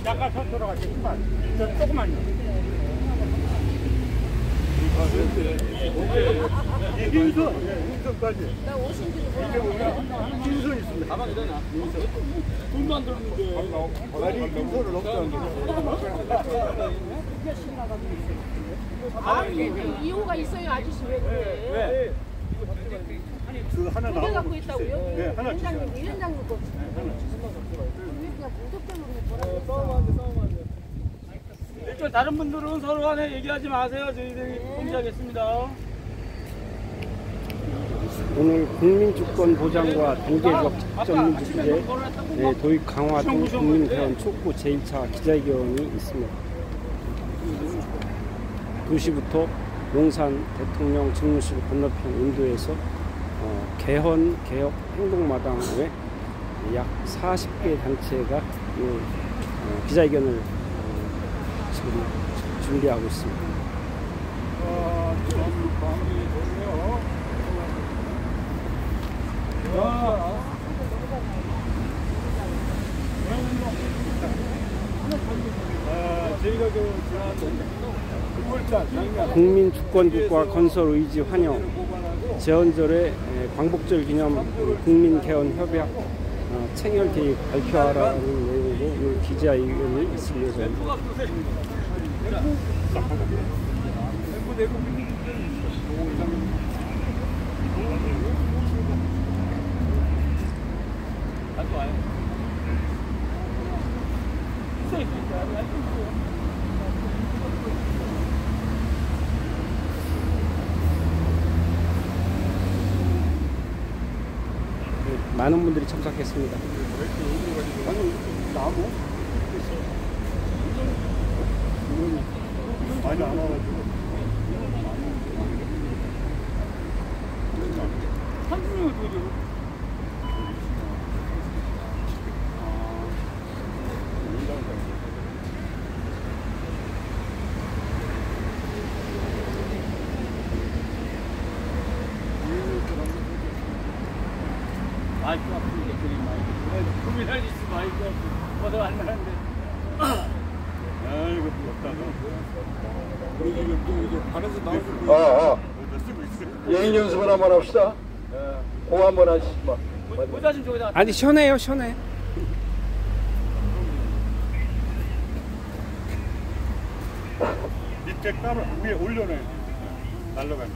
약간 서 돌아가지. 저 조금만요. 민선까지. 나 오신 줄 몰라. 민선 있습니다. 가방에 되나? 돈도 안 들었는데. 아니, 민선을 넘자는데. 아니, 2호가 있어요, 아저씨. 왜 그래? 왜? 그 하나 두개 갖고 있다고요? 네, 하나 주세요. 위원장님, 위원장님 거. 왜 그냥 무섭게 싸우면 일단 다른 분들은 서로 간에 얘기하지 마세요. 저희들이 통제하겠습니다. 오늘 국민주권 보장과 단계적 작전 주제 도입 강화 등 국민개헌 촉구 제1차 기자회견이 있습니다. 2시부터 용산 대통령 집무실 건너편 인도에서 개헌 개혁 행동마당 외 약 40개 단체가 기자회견을 지금 준비하고 있습니다. 국민주권국가 건설 의지 환영 제헌절에 광복절 기념 국민개헌협약 체결 계획 발표하라는 내용으로 기자회견이 있을 예정입니다. 많은 분들이 참석했습니다. 많이 안 와가지고. 한분이 어떻게 돼요? 마이크 앞으로 얘기해 마이크. 고민할 수 있어 마이크 앞으로. 뭐도 안 나는데. 아이고 부럽다. 우리 이제 발에서 나오는 예행 연습을 한번 합시다. 공 한번 하시지 마. 모자 좀 저기다. 아니 시원해요, 시원해. 밑에 깔을 위에 올려놔야 돼. 날라가는.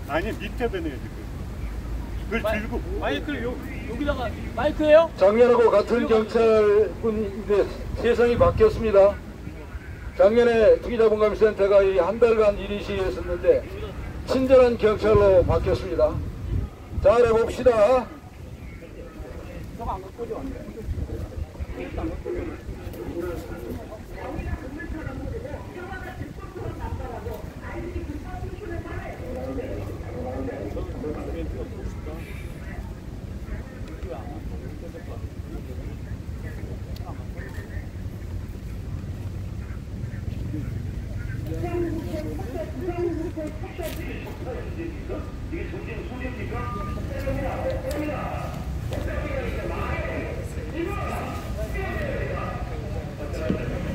아니 밑에 배내야지. 그걸 들고 마이크를 여기다가 마이크예요? 작년하고 같은 경찰분인데 세상이 바뀌었습니다. 작년에 투기자본감센터가 이 한 달간 일인시했었는데 친절한 경찰로 바뀌었습니다. 잘해봅시다.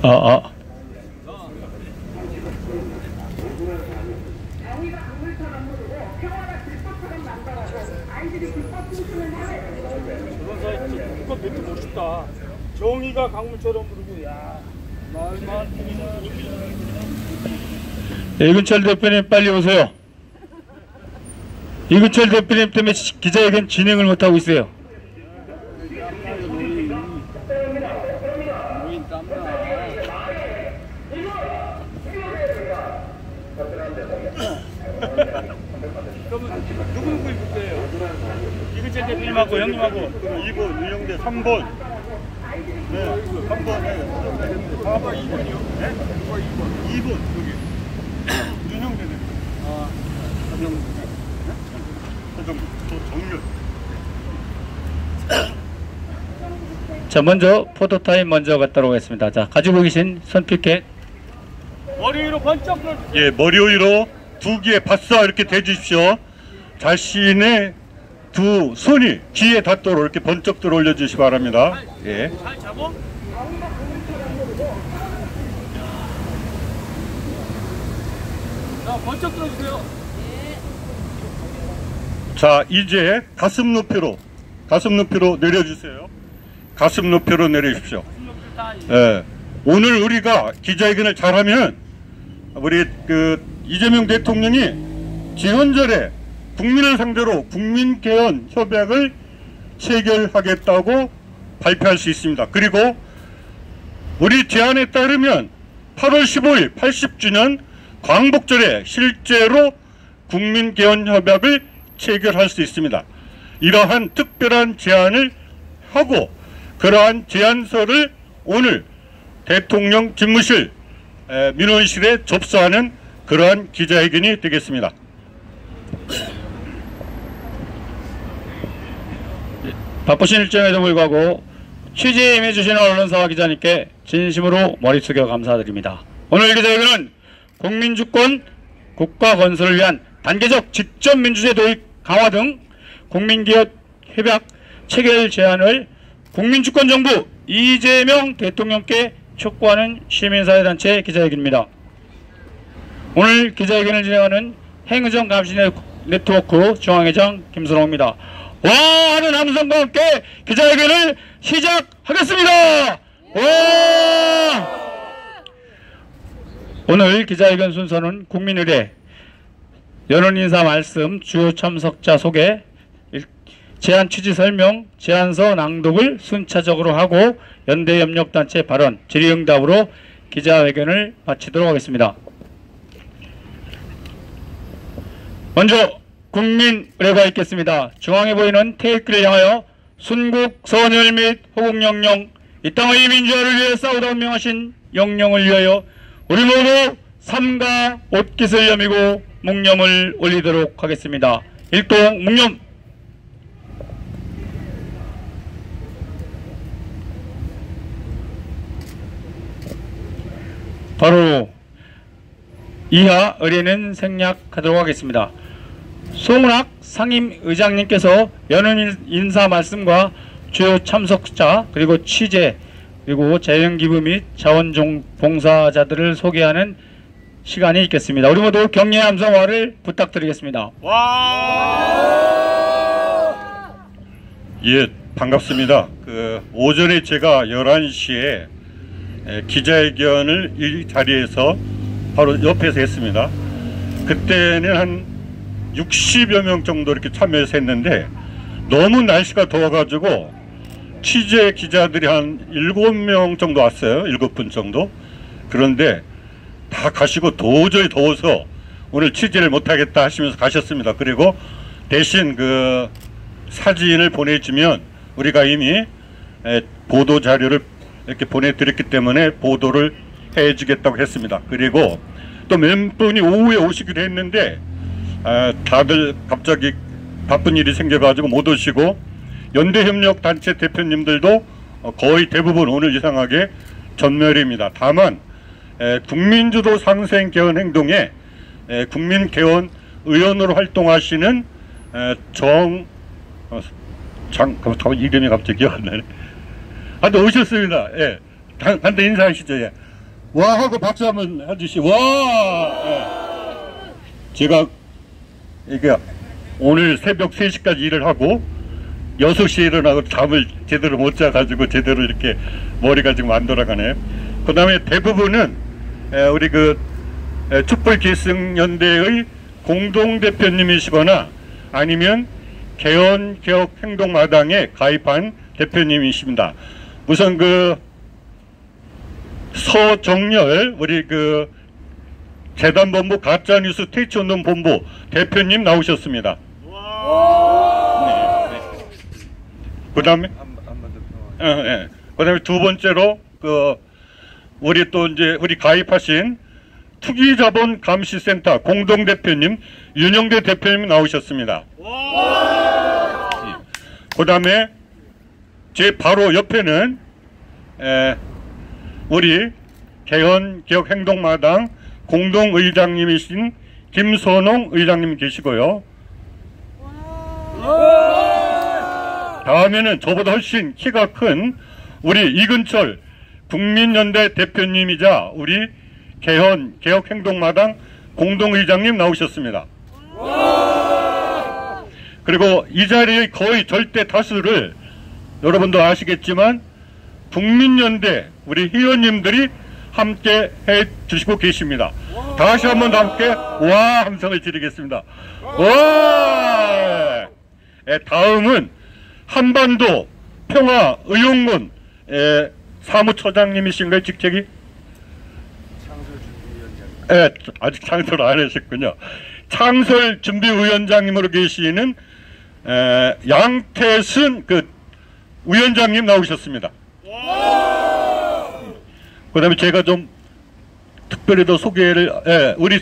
저런 사이 진짜 누가 멘트 멋있다. 정의가 강물처럼 부르고 야 말만 이근철 대표님 빨리 오세요. 이근철 대표님 때문에 기자회견 진행을 못하고 있어요. 그러면 누구 입을 거예요? 이근철 대표님하고 형님하고 2번, 윤영대 3번. 네, 3번. 네. 4번, 2번이요? 네? 2번, 여기. 윤영대 대표. 아, 서정무. 네? 서정무. 또 정렬. 자, 먼저 포토타임 먼저 갖도록 하겠습니다. 자, 가지고 계신 손피켓. 머리 위로 번쩍 들어. 예, 머리 위로 두 개의 바싸 이렇게 대주십시오. 자신의 두 손이 귀에 닿도록 이렇게 번쩍 들어 올려주시기 바랍니다. 예. 잘 잡어? 자, 번쩍 들어주세요. 자, 이제 가슴 높이로 내려주세요. 가슴 높이로 내려주십시오. 예. 오늘 우리가 기자회견을 잘하면 우리 이재명 대통령이 지난절에 국민을 상대로 국민개헌 협약을 체결하겠다고 발표할 수 있습니다. 그리고 우리 제안에 따르면 8월 15일 80주년 광복절에 실제로 국민개헌 협약을 체결할 수 있습니다. 이러한 특별한 제안을 하고 그러한 제안서를 오늘 대통령 집무실 민원실에 접수하는 그러한 기자회견이 되겠습니다. 바쁘신 일정에도 불구하고 취재에 임해주시는 언론사와 기자님께 진심으로 머리 숙여 감사드립니다. 오늘 기자회견은 국민주권 국가 건설을 위한 단계적 직접 민주주의 도입 강화 등 국민기업 협약 체결 제안을 국민주권 정부 이재명 대통령께 촉구하는 시민사회단체 기자회견입니다. 오늘 기자회견을 진행하는 행의정 감시 네트워크 중앙회장 김선호입니다. 와 하는 함성과 함께 기자회견을 시작하겠습니다. 와! 오늘 기자회견 순서는 국민의례, 연언인사 말씀, 주요 참석자 소개, 제안 취지 설명, 제안서 낭독을 순차적으로 하고 연대협력단체 발언, 질의응답으로 기자회견을 마치도록 하겠습니다. 먼저 국민의례가 있겠습니다. 중앙에 보이는 태극기를 향하여 순국, 선열 및 호국영령, 이 땅의 민주화를 위해 싸우다 운명하신 영령을 위하여 우리 모두 삼가 옷깃을 여미고 묵념을 올리도록 하겠습니다. 일동 묵념. 바로 이하 의례는 생략하도록 하겠습니다. 송은학 상임의장님께서 연언 인사 말씀과 주요 참석자 그리고 취재 그리고 자연기부 및 자원종 봉사자들을 소개하는 시간이 있겠습니다. 우리 모두 격려의 함성화를 부탁드리겠습니다. 예, 반갑습니다. 오전에 제가 11시에 기자회견을 이 자리에서 바로 옆에서 했습니다. 그때는 한 60여 명 정도 이렇게 참여해서 했는데 너무 날씨가 더워가지고 취재 기자들이 한 7명 정도 왔어요. 7분 정도. 그런데 다 가시고 도저히 더워서 오늘 취재를 못하겠다 하시면서 가셨습니다. 그리고 대신 사진을 보내주면 우리가 이미 보도 자료를 이렇게 보내드렸기 때문에 보도를 해주겠다고 했습니다. 그리고 또 몇 분이 오후에 오시기로 했는데 다들 갑자기 바쁜 일이 생겨가지고 못 오시고 연대협력단체 대표님들도 거의 대부분 오늘 이상하게 전멸입니다. 다만 국민주도 상생 개헌 행동에 국민개헌 의원으로 활동하시는 이름이 갑자기 기억 안 나네. 한테 오셨습니다. 예. 한테 인사하시죠. 예. 와 하고 박수 한번 해주시고 와. 예. 제가 이게 오늘 새벽 3시까지 일을 하고 6시에 일어나고 잠을 제대로 못 자가지고 제대로 이렇게 머리가 지금 안 돌아가네요. 그 다음에 대부분은 우리 촛불기승연대의 공동대표님이시거나 아니면 개헌개혁행동마당에 가입한 대표님이십니다. 우선 서정열 우리 재단본부 가짜뉴스 퇴치운동본부 대표님 나오셨습니다. 네. 그다음에 그다음에 두 번째로 우리 또 이제 우리 가입하신 투기자본 감시센터 공동대표님 윤영대 대표님 나오셨습니다. 그다음에 제 바로 옆에는 우리 개헌개혁행동마당 공동의장님이신 김선홍 의장님 계시고요. 다음에는 저보다 훨씬 키가 큰 우리 이근철 국민연대 대표님이자 우리 개혁행동마당 공동의장님 나오셨습니다. 그리고 이 자리의 거의 절대 다수를 여러분도 아시겠지만 국민연대 우리 회원님들이 함께 해 주시고 계십니다. 다시 한번 더 함께 와 함성을 드리겠습니다. 와! 다음은 한반도 평화의용군 사무처장님이신가요, 직책이? 아직 창설 안 하셨군요. 창설준비위원장님으로 계시는 양태순 위원장님 나오셨습니다. 그 다음에 제가 좀 특별히 더 소개를, 우리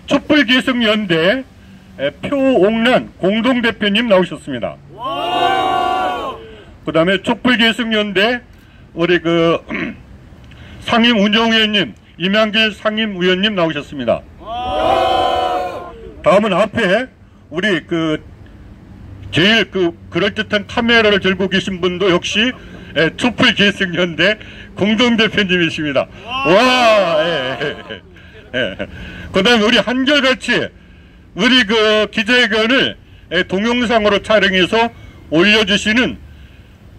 촛불계승연대 표옥란 공동대표님 나오셨습니다. 그 다음에 촛불계승연대 우리 상임운영위원님 임양길 상임위원님 나오셨습니다. 다음은 앞에 우리 제일 그럴듯한 카메라를 들고 계신 분도 역시 촛불계승연대 공동대표님이십니다. 와, 그 다음에 우리 한결같이 우리 기자회견을 동영상으로 촬영해서 올려주시는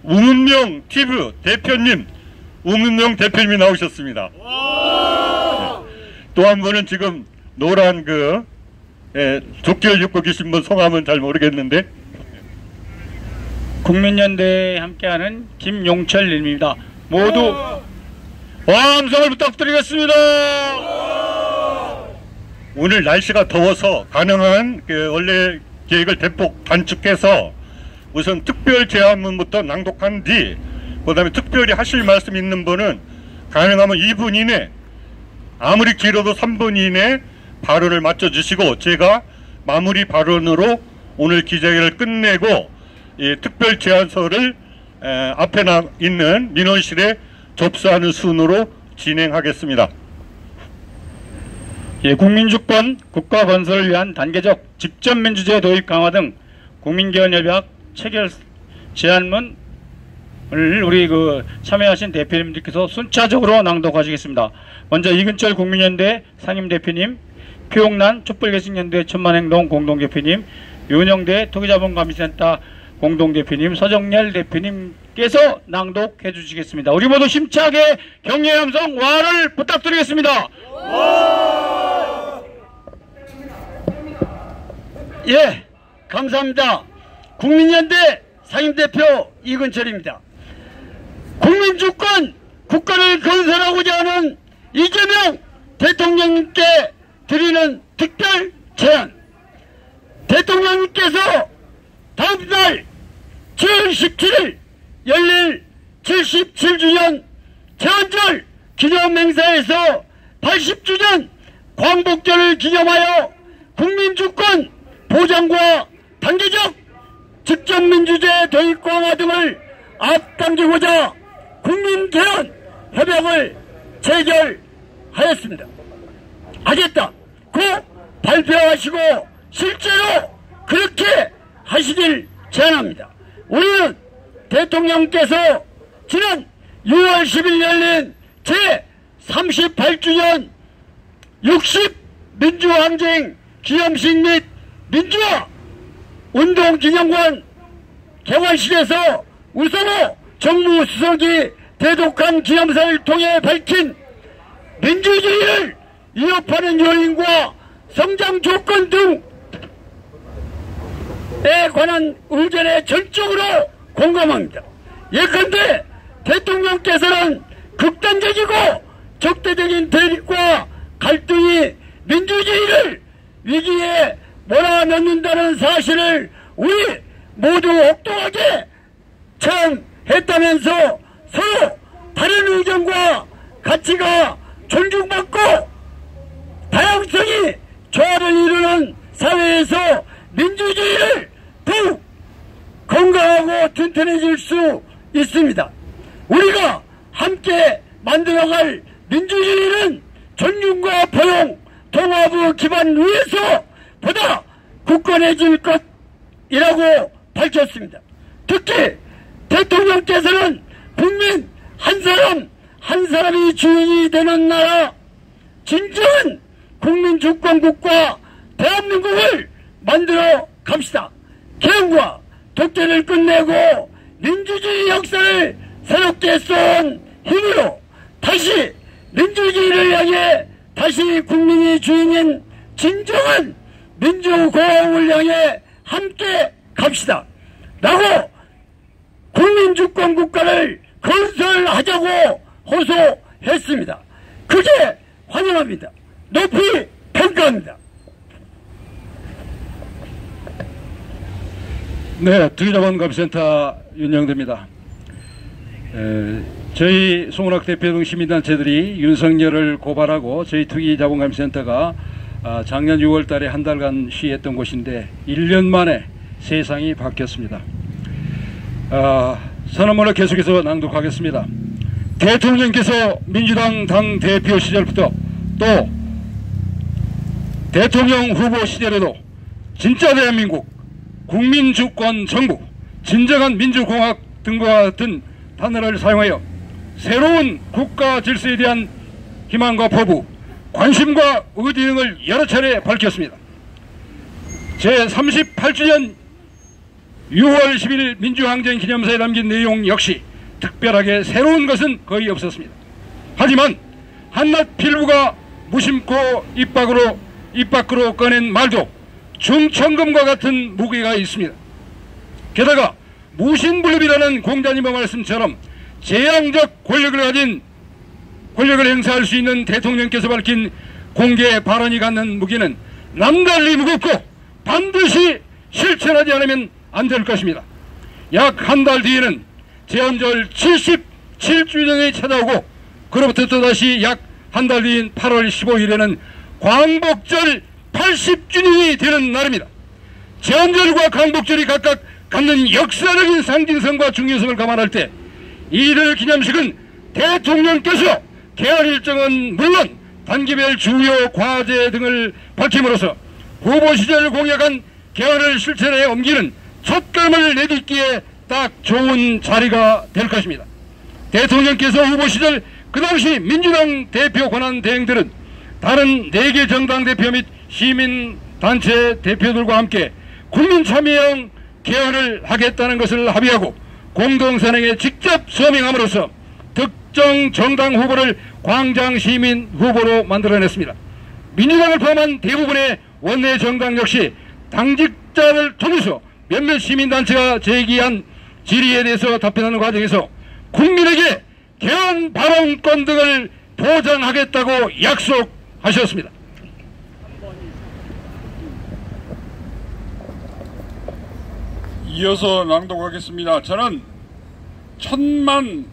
우문명 TV 대표님, 우문명 대표님이 나오셨습니다. 또 한 분은 지금 노란 조끼를 입고 계신 분 성함은 잘 모르겠는데 국민연대에 함께하는 김용철님입니다. 모두 함성을 부탁드리겠습니다. 오늘 날씨가 더워서 가능한 원래 계획을 대폭 단축해서 우선 특별 제안문부터 낭독한 뒤 그 다음에 특별히 하실 말씀 있는 분은 가능하면 2분 이내, 아무리 길어도 3분 이내 발언을 마쳐주시고 제가 마무리 발언으로 오늘 기자회견을 끝내고 이 특별 제안서를 앞에 있는 민원실에 접수하는 순으로 진행하겠습니다. 국민주권, 국가 건설을 위한 단계적 직접민주제 도입 강화 등 국민개헌협약 체결 제안문을 우리 참여하신 대표님들께서 순차적으로 낭독하시겠습니다. 먼저 이근철 국민연대 상임대표님, 표옥란 촛불계승연대 천만행동 공동대표님, 윤영대 토기자본감시센터 공동대표님, 서정렬 대표님께서 낭독해 주시겠습니다. 우리 모두 심차게 격려의 함성 와를 부탁드리겠습니다. 예, 감사합니다. 국민연대 상임대표 이근철입니다. 국민주권 국가를 건설하고자 하는 이재명 대통령님께 드리는 특별 제안. 대통령님께서 다음 달 7월 17일 열릴 77주년 제헌절 기념행사에서 80주년 광복절을 기념하여 국민주권 보장과 단계적 직접민주제 도입 강화 등을 앞당기고자 국민개헌 협약을 체결하였습니다. 하겠다고 발표하시고 실제로 그렇게 하시길 제안합니다. 우리는 대통령께서 지난 6월 10일 열린 제38주년 60민주항쟁 기념식 및 민주화 운동기념관 개관식에서 우선호 정무수석이 대독한 기념사를 통해 밝힌 민주주의를 위협하는 요인과 성장 조건 등에 관한 의견에 전적으로 공감합니다. 예컨대 대통령께서는 극단적이고 적대적인 대립과 갈등이 민주주의를 위기에 몰아넣는다는 사실을 우리 모두 옥동하게 체험했다면서 서로 다른 의견과 가치가 존중받고 다양성이 조화를 이루는 사회에서 민주주의를 더욱 건강하고 튼튼해질 수 있습니다. 우리가 함께 만들어갈 민주주의는 존중과 포용, 통합의 기반 위에서 보다 굳건해질 것이라고 밝혔습니다. 특히 대통령께서는 국민 한 사람 한 사람이 주인이 되는 나라, 진정한 국민주권국가 대한민국을 만들어 갑시다. 개헌과 독재를 끝내고 민주주의 역사를 새롭게 써온 힘으로 다시 민주주의를 향해, 다시 국민이 주인인 진정한 민주공화국을 향해 함께 갑시다 라고 국민주권 국가를 건설하자고 호소했습니다. 그게 환영합니다. 높이 평가합니다. 네, 투기자본감센터 윤영대입니다. 저희 송은학 대표 등 시민단체들이 윤석열을 고발하고 저희 투기자본감센터가 작년 6월 달에 한 달간 시위했던 곳인데 1년 만에 세상이 바뀌었습니다. 선언문을 계속해서 낭독하겠습니다. 대통령께서 민주당 당대표 시절부터 또 대통령 후보 시절에도 진짜 대한민국, 국민주권 정부, 진정한 민주공화국 등과 같은 단어를 사용하여 새로운 국가 질서에 대한 희망과 포부, 관심과 의지 등을 여러 차례 밝혔습니다. 제38주년 6월 10일 민주항쟁 기념사에 담긴 내용 역시 특별하게 새로운 것은 거의 없었습니다. 하지만 한낱 필부가 무심코 입 밖으로 꺼낸 말도 중천금과 같은 무게가 있습니다. 게다가 무신불립이라는 공자님의 말씀처럼 재앙적 권력을 행사할 수 있는 대통령께서 밝힌 공개 발언이 갖는 무게는 남달리 무겁고 반드시 실천하지 않으면 안 될 것입니다. 약 한 달 뒤에는 제헌절 77주년이 찾아오고 그로부터 또다시 약 한 달 뒤인 8월 15일에는 광복절 80주년이 되는 날입니다. 제헌절과 광복절이 각각 갖는 역사적인 상징성과 중요성을 감안할 때 이들 기념식은 대통령께서 개헌 일정은 물론 단기별 주요 과제 등을 밝힘으로써 후보 시절 공약한 개헌을 실천에 옮기는 첫걸음을 내딛기에 딱 좋은 자리가 될 것입니다. 대통령께서 후보 시절 그 당시 민주당 대표 권한 대행들은 다른 4개 정당 대표 및 시민단체 대표들과 함께 국민참여형 개헌을 하겠다는 것을 합의하고 공동선언에 직접 서명함으로써 특정 정당 후보를 광장시민 후보로 만들어냈습니다. 민주당을 포함한 대부분의 원내 정당 역시 당직자를 통해서 몇몇 시민단체가 제기한 질의에 대해서 답변하는 과정에서 국민에게 개헌 발언권 등을 보장하겠다고 약속하셨습니다. 이어서 낭독하겠습니다. 저는 1000만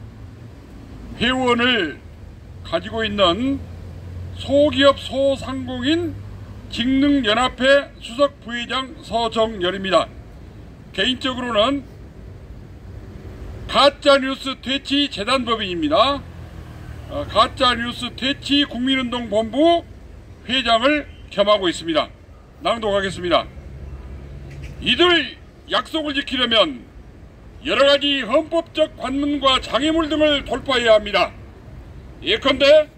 회원을 가지고 있는 소기업 소상공인 직능연합회 수석 부회장 서정열입니다. 개인적으로는 가짜뉴스 퇴치 재단법인입니다. 가짜뉴스 퇴치 국민운동본부 회장을 겸하고 있습니다. 낭독하겠습니다. 이들 약속을 지키려면 여러가지 헌법적 관문과 장애물 등을 돌파해야 합니다. 예컨대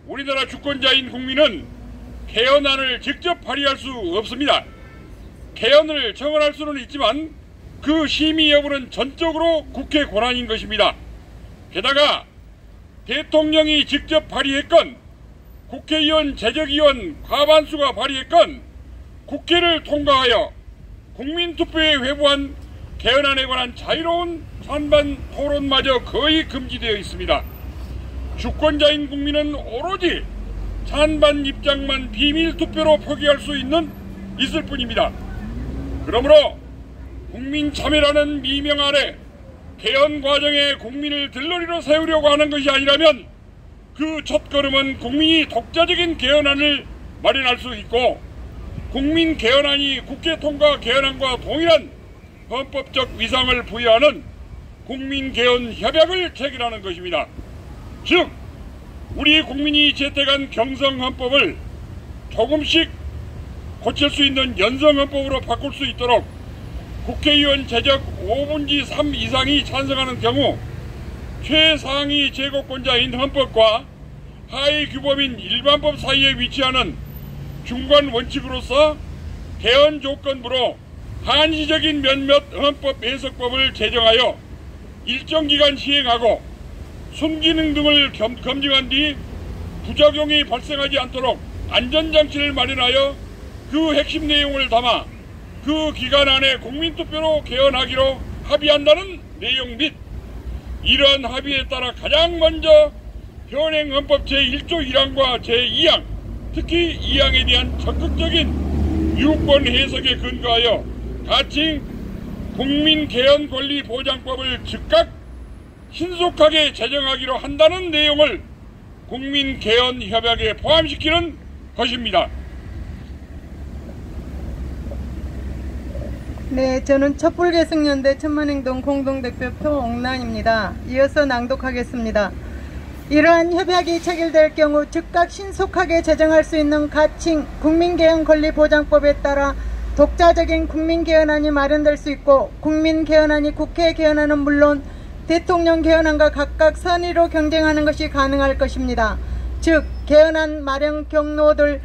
우리나라 주권자인 국민은 개헌안을 직접 발의할 수 없습니다. 개헌을 청원할 수는 있지만 그 심의 여부는 전적으로 국회 권한인 것입니다. 게다가 대통령이 직접 발의했건 국회의원 제적위원 과반수가 발의했건 국회를 통과하여 국민투표에 회부한 개헌안에 관한 자유로운 찬반 토론마저 거의 금지되어 있습니다. 주권자인 국민은 오로지 찬반 입장만 비밀투표로 표기할 수 있을 뿐입니다. 그러므로 국민 참여라는 미명 아래 개헌 과정에 국민을 들러리로 세우려고 하는 것이 아니라면 그 첫걸음은 국민이 독자적인 개헌안을 마련할 수 있고 국민 개헌안이 국회 통과 개헌안과 동일한 헌법적 위상을 부여하는 국민 개헌 협약을 체결하는 것입니다. 즉 우리 국민이 채택한 경성헌법을 조금씩 고칠 수 있는 연성헌법으로 바꿀 수 있도록 국회의원 재적 5분의 3 이상이 찬성하는 경우 최상위 제고권자인 헌법과 하위 규범인 일반법 사이에 위치하는 중간 원칙으로서 개헌 조건부로 한시적인 몇몇 헌법 해석법을 제정하여 일정 기간 시행하고 순기능 등을 검증한 뒤 부작용이 발생하지 않도록 안전장치를 마련하여 그 핵심 내용을 담아 그 기간 안에 국민투표로 개헌하기로 합의한다는 내용 및 이러한 합의에 따라 가장 먼저 현행 헌법 제1조 1항과 제2항, 특히 2항에 대한 적극적인 유권 해석에 근거하여 가칭 국민개헌권리보장법을 즉각 신속하게 제정하기로 한다는 내용을 국민개헌협약에 포함시키는 것입니다. 네, 저는 촛불개성연대 천만행동 공동대표 표옥란입니다. 이어서 낭독하겠습니다. 이러한 협약이 체결될 경우 즉각 신속하게 제정할 수 있는 가칭 국민개헌권리보장법에 따라 독자적인 국민개헌안이 마련될 수 있고 국민개헌안이 국회 개헌안은 물론 대통령 개헌안과 각각 선의로 경쟁하는 것이 가능할 것입니다. 즉 개헌안 마련 경로를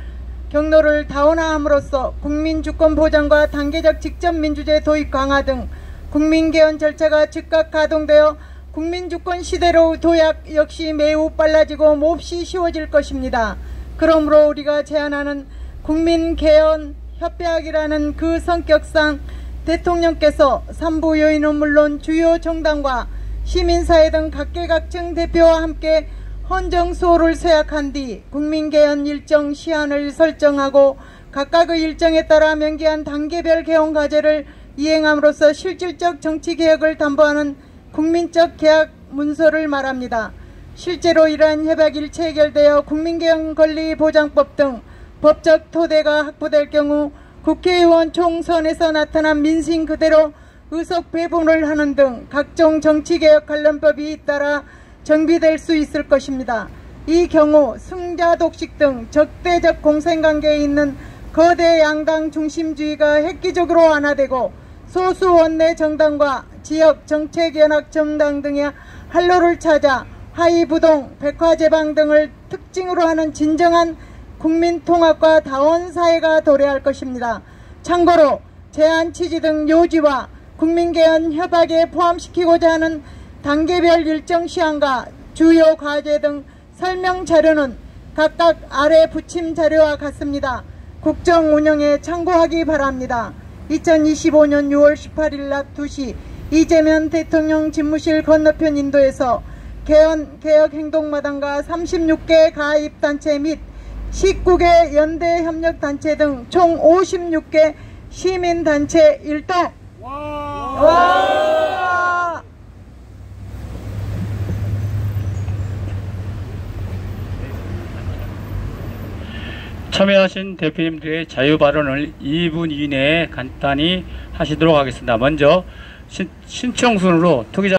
다원화함으로써 국민주권 보장과 단계적 직접민주제 도입 강화 등 국민개헌 절차가 즉각 가동되어 국민주권 시대로 도약 역시 매우 빨라지고 몹시 쉬워질 것입니다. 그러므로 우리가 제안하는 국민개헌 협약이라는 그 성격상 대통령께서 삼부 요인은 물론 주요 정당과 시민사회 등 각계각층 대표와 함께 헌정수호를 서약한 뒤 국민개헌 일정 시한을 설정하고 각각의 일정에 따라 명기한 단계별 개헌 과제를 이행함으로써 실질적 정치개혁을 담보하는 국민적 계약 문서를 말합니다. 실제로 이러한 협약이 체결되어 국민개헌권리보장법 등 법적 토대가 확보될 경우 국회의원 총선에서 나타난 민심 그대로 의석 배분을 하는 등 각종 정치개혁 관련법이 따라 정비될 수 있을 것입니다. 이 경우 승자 독식 등 적대적 공생관계에 있는 거대 양당 중심주의가 획기적으로 완화되고 소수 원내 정당과 지역 정책연합 정당 등의 활로를 찾아 하위부동, 백화제방 등을 특징으로 하는 진정한 국민통합과 다원사회가 도래할 것입니다. 참고로 제안 취지 등 요지와 국민개헌 협약에 포함시키고자 하는 단계별 일정 시한과 주요 과제 등 설명 자료는 각각 아래 붙임 자료와 같습니다. 국정 운영에 참고하기 바랍니다. 2025년 6월 18일 낮 2시 이재명 대통령 집무실 건너편 인도에서 개헌 행동마당과 36개 가입단체 및 19개 연대협력단체 등 총 56개 시민단체 일동. 와! 참여하신 대표님들의 자유 발언을 2분 이내에 간단히 하시도록 하겠습니다. 먼저 신청순으로 투기자